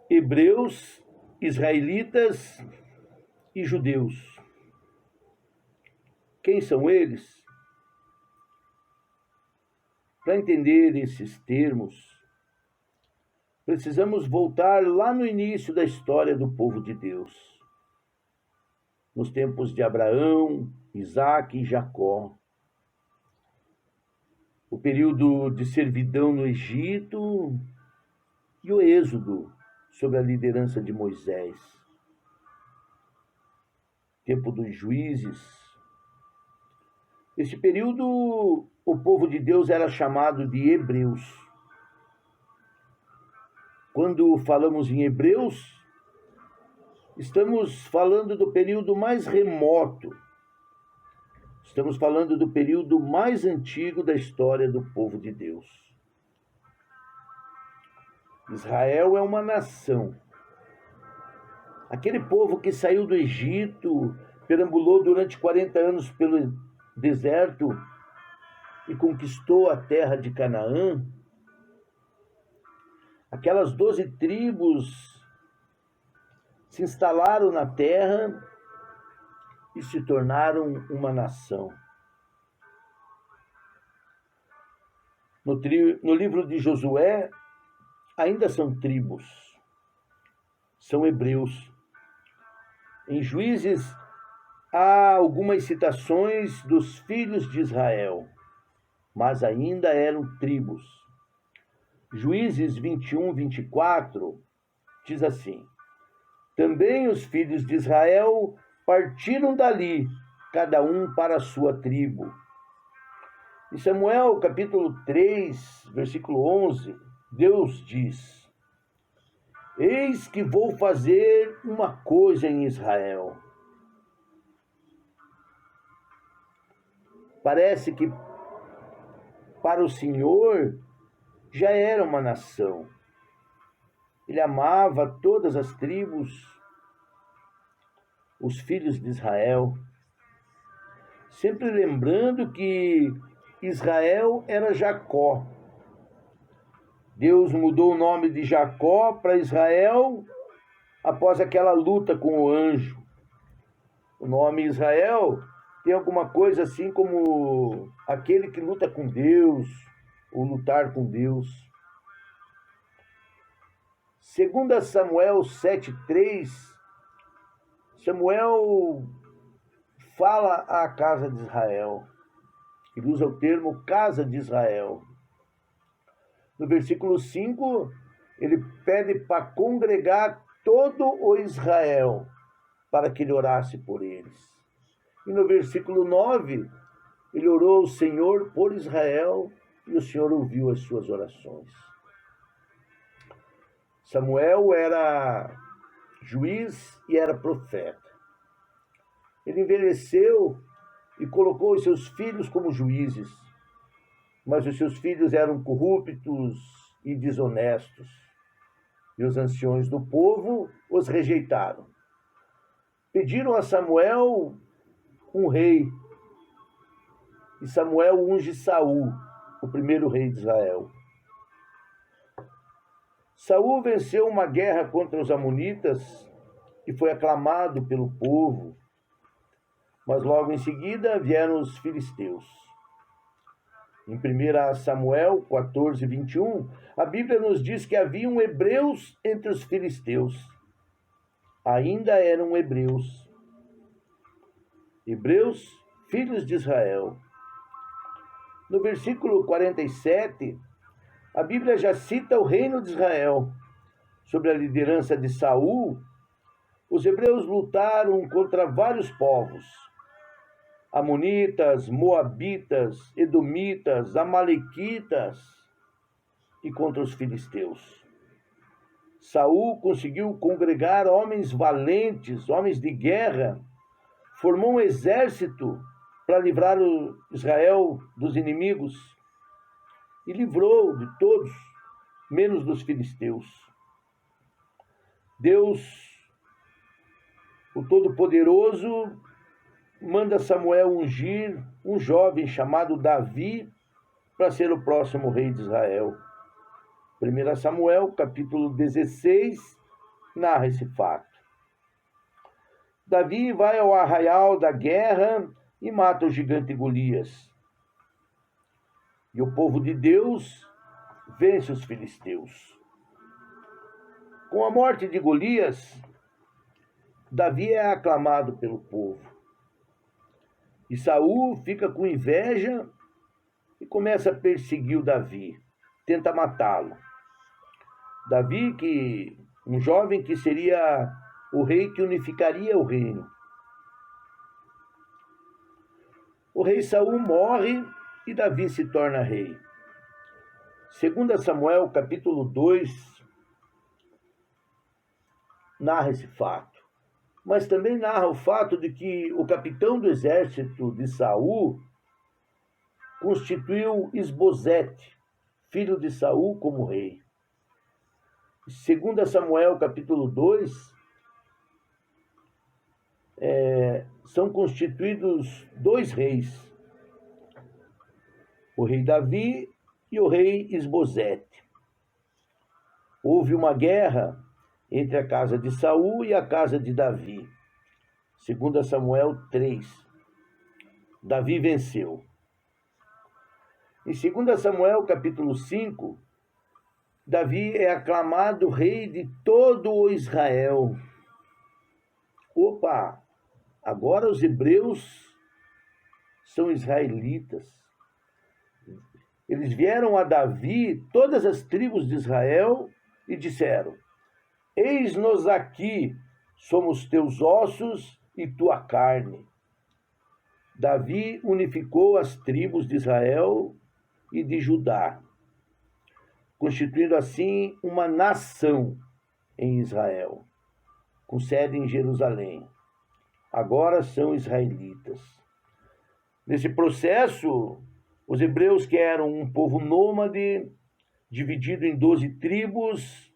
hebreus, israelitas e judeus. Quem são eles? Para entender esses termos, precisamos voltar lá no início da história do povo de Deus, nos tempos de Abraão, Isaque e Jacó, o período de servidão no Egito e o êxodo sob a liderança de Moisés, tempo dos juízes. Nesse período, o povo de Deus era chamado de hebreus. Quando falamos em hebreus, estamos falando do período mais remoto. Estamos falando do período mais antigo da história do povo de Deus. Israel é uma nação. Aquele povo que saiu do Egito, perambulou durante 40 anos pelo deserto e conquistou a terra de Canaã. Aquelas 12 tribos se instalaram na terra e se tornaram uma nação. No livro de Josué, ainda são tribos, são hebreus. Em Juízes, há algumas citações dos filhos de Israel, mas ainda eram tribos. Juízes 21, 24, diz assim: também os filhos de Israel partiram dali, cada um para a sua tribo. Em Samuel, capítulo 3, versículo 11, Deus diz: eis que vou fazer uma coisa em Israel. Parece que para o Senhor já era uma nação. Ele amava todas as tribos, os filhos de Israel, sempre lembrando que Israel era Jacó. Deus mudou o nome de Jacó para Israel após aquela luta com o anjo. O nome Israel tem alguma coisa assim como aquele que luta com Deus, ou lutar com Deus. 2 Samuel 7,3, Samuel fala à casa de Israel. Ele usa o termo casa de Israel. No versículo 5, ele pede para congregar todo o Israel, para que ele orasse por eles. E no versículo 9, ele orou ao Senhor por Israel, e o Senhor ouviu as suas orações. Samuel era juiz e era profeta. Ele envelheceu e colocou os seus filhos como juízes, mas os seus filhos eram corruptos e desonestos, e os anciões do povo os rejeitaram. Pediram a Samuel um rei, e Samuel unge Saul, o primeiro rei de Israel. Saul venceu uma guerra contra os amonitas e foi aclamado pelo povo, mas logo em seguida vieram os filisteus. Em 1 Samuel 14, 21, a Bíblia nos diz que haviam hebreus entre os filisteus. Ainda eram hebreus. Hebreus, filhos de Israel. No versículo 47, a Bíblia já cita o reino de Israel. Sob a liderança de Saul, os hebreus lutaram contra vários povos: amonitas, moabitas, edomitas, amalequitas e contra os filisteus. Saul conseguiu congregar homens valentes, homens de guerra, formou um exército para livrar Israel dos inimigos e livrou de todos, menos dos filisteus. Deus, o Todo-Poderoso, manda Samuel ungir um jovem chamado Davi para ser o próximo rei de Israel. 1 Samuel, capítulo 16, narra esse fato. Davi vai ao arraial da guerra e mata o gigante Golias. E o povo de Deus vence os filisteus. Com a morte de Golias, Davi é aclamado pelo povo. E Saul fica com inveja e começa a perseguir o Davi, tenta matá-lo. Davi, um jovem que seria o rei que unificaria o reino. O rei Saul morre e Davi se torna rei. 2 Samuel, capítulo 2, narra esse fato. Mas também narra o fato de que o capitão do exército de Saul constituiu Isbosete, filho de Saul, como rei. 2 Samuel, capítulo 2, são constituídos 2 reis, o rei Davi e o rei Isbosete. Houve uma guerra entre a casa de Saul e a casa de Davi. 2 Samuel 3. Davi venceu. Em 2 Samuel, capítulo 5, Davi é aclamado rei de todo o Israel. Opa! Agora os hebreus são israelitas. Eles vieram a Davi, todas as tribos de Israel, e disseram: Eis-nos aqui, somos teus ossos e tua carne. Davi unificou as tribos de Israel e de Judá, constituindo assim uma nação em Israel, com sede em Jerusalém. Agora são israelitas. Nesse processo, os hebreus, que eram um povo nômade, dividido em 12 tribos,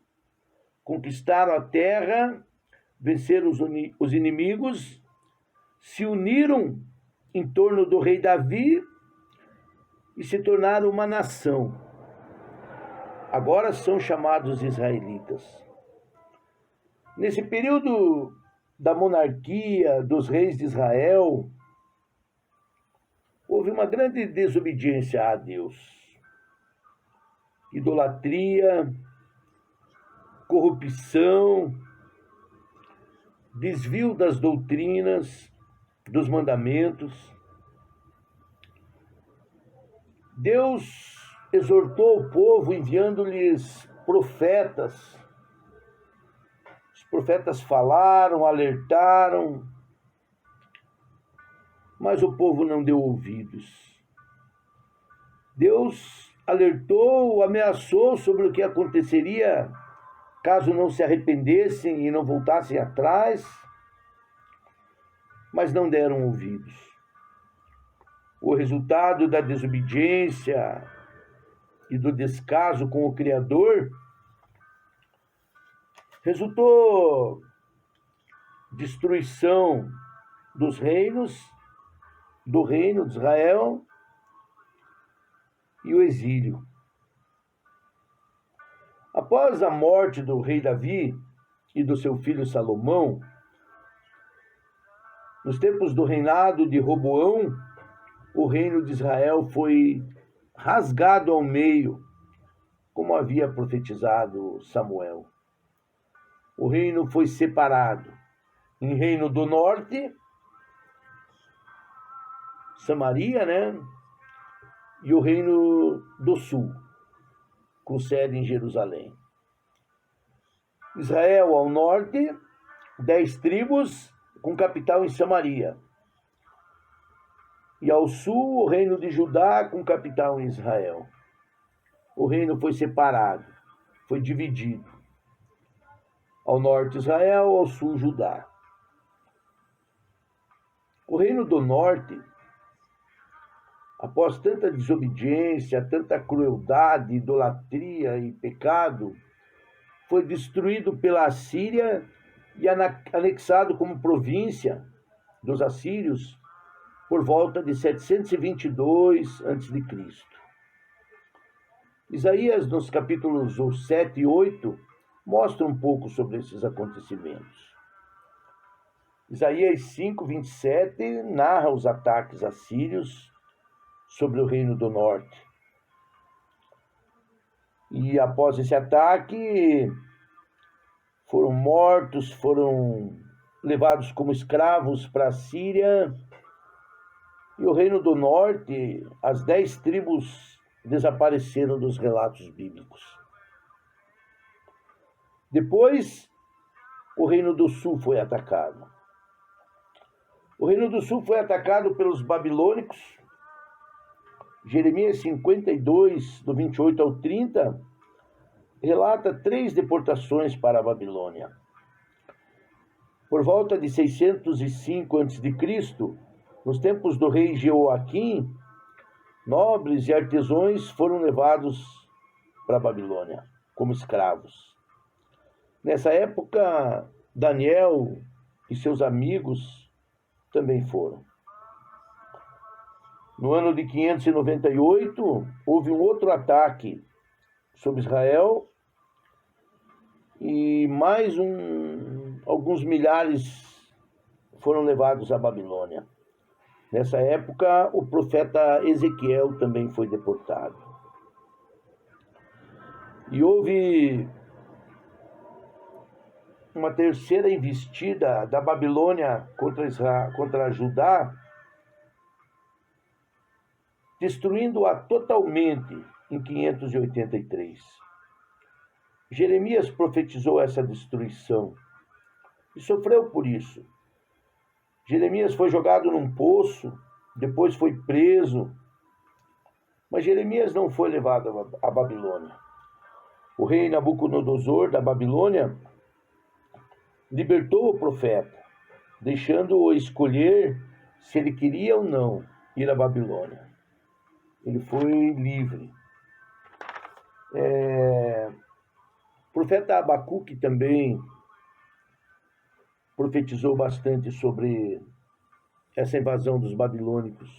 conquistaram a terra, venceram os inimigos, se uniram em torno do rei Davi e se tornaram uma nação. Agora são chamados israelitas. Nesse período da monarquia dos reis de Israel, houve uma grande desobediência a Deus. Idolatria, corrupção, desvio das doutrinas, dos mandamentos. Deus exortou o povo enviando-lhes profetas. Os profetas falaram, alertaram, mas o povo não deu ouvidos. Deus alertou, ameaçou sobre o que aconteceria caso não se arrependessem e não voltassem atrás, mas não deram ouvidos. O resultado da desobediência e do descaso com o Criador resultou destruição dos reinos, do reino de Israel e o exílio. Após a morte do rei Davi e do seu filho Salomão, nos tempos do reinado de Roboão, o reino de Israel foi rasgado ao meio, como havia profetizado Samuel. O reino foi separado em reino do norte, Samaria, e o reino do sul, com sede em Jerusalém. Israel ao norte, 10 tribos, com capital em Samaria. E ao sul, o reino de Judá, com capital em Israel. O reino foi separado, foi dividido. Ao norte, Israel, ao sul, Judá. O reino do norte, após tanta desobediência, tanta crueldade, idolatria e pecado, foi destruído pela Assíria e anexado como província dos assírios por volta de 722 a.C. Isaías, nos capítulos 7 e 8, mostra um pouco sobre esses acontecimentos. Isaías 5:27 narra os ataques assírios sobre o Reino do Norte. E após esse ataque, foram mortos, foram levados como escravos para a Síria. E o Reino do Norte, as 10 tribos desapareceram dos relatos bíblicos. Depois, o Reino do Sul foi atacado. O Reino do Sul foi atacado pelos babilônicos. Jeremias 52, do 28 ao 30, relata 3 deportações para a Babilônia. Por volta de 605 a.C., nos tempos do rei Jeoaquim, nobres e artesãos foram levados para a Babilônia como escravos. Nessa época, Daniel e seus amigos também foram. No ano de 598, houve um outro ataque sobre Israel e mais alguns milhares foram levados à Babilônia. Nessa época, o profeta Ezequiel também foi deportado. E houve uma terceira investida da Babilônia contra Judá, destruindo-a totalmente em 583. Jeremias profetizou essa destruição e sofreu por isso. Jeremias foi jogado num poço, depois foi preso, mas Jeremias não foi levado à Babilônia. O rei Nabucodonosor da Babilônia libertou o profeta, deixando-o escolher se ele queria ou não ir à Babilônia. Ele foi livre. O profeta Abacuque também profetizou bastante sobre essa invasão dos babilônicos.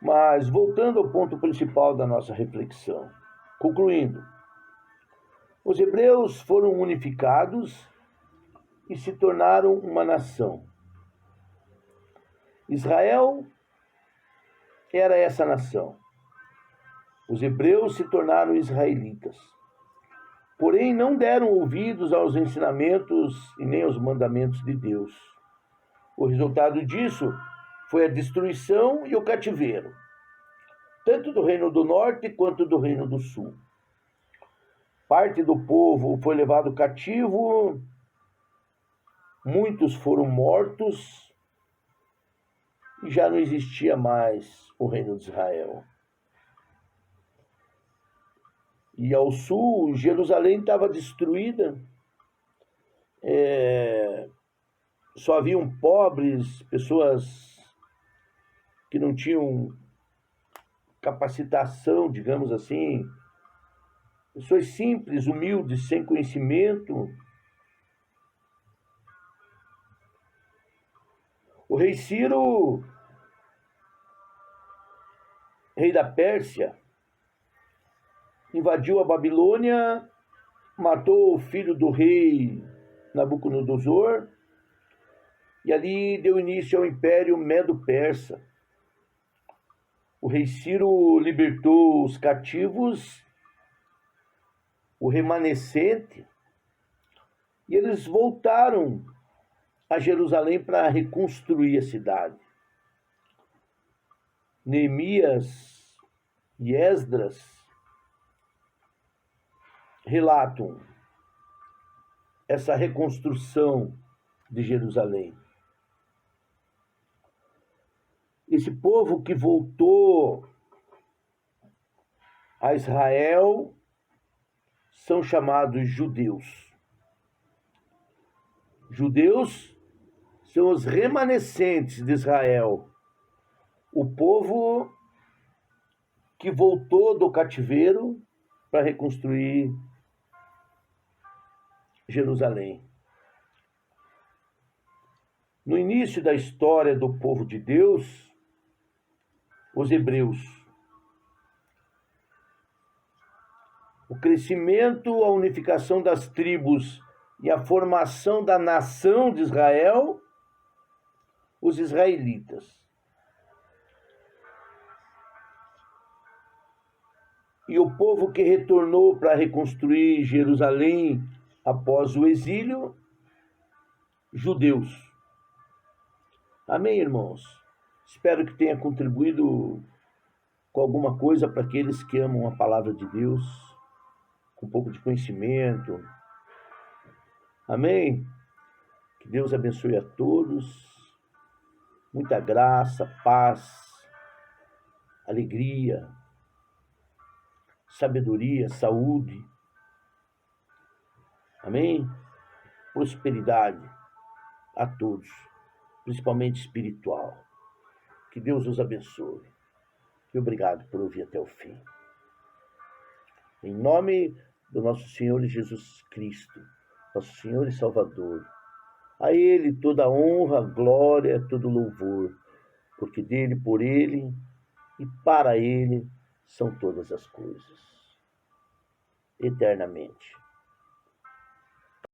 Mas, voltando ao ponto principal da nossa reflexão, concluindo, os hebreus foram unificados e se tornaram uma nação. Israel era essa nação. Os hebreus se tornaram israelitas. Porém, não deram ouvidos aos ensinamentos e nem aos mandamentos de Deus. O resultado disso foi a destruição e o cativeiro, tanto do Reino do Norte quanto do Reino do Sul. Parte do povo foi levado cativo, muitos foram mortos e já não existia mais o Reino de Israel. E ao sul, Jerusalém estava destruída. Só haviam pobres, pessoas que não tinham capacitação, digamos assim, pessoas simples, humildes, sem conhecimento. O rei Ciro, rei da Pérsia, invadiu a Babilônia, matou o filho do rei Nabucodonosor e ali deu início ao Império Medo-Persa. O rei Ciro libertou os cativos, o remanescente, e eles voltaram a Jerusalém para reconstruir a cidade. Neemias e Esdras relatam essa reconstrução de Jerusalém. Esse povo que voltou a Israel são chamados judeus. Judeus são os remanescentes de Israel, o povo que voltou do cativeiro para reconstruir Jerusalém. No início da história do povo de Deus, os hebreus, o crescimento, a unificação das tribos e a formação da nação de Israel, os israelitas. E o povo que retornou para reconstruir Jerusalém após o exílio, judeus. Amém, irmãos? Espero que tenha contribuído com alguma coisa para aqueles que amam a palavra de Deus, com um pouco de conhecimento. Amém? Que Deus abençoe a todos. Muita graça, paz, alegria, sabedoria, saúde. Amém? Prosperidade a todos, principalmente espiritual. Que Deus os abençoe. E obrigado por ouvir até o fim. Em nome do nosso Senhor Jesus Cristo, nosso Senhor e Salvador, a Ele toda honra, glória, todo louvor, porque dele, por Ele e para Ele são todas as coisas, eternamente.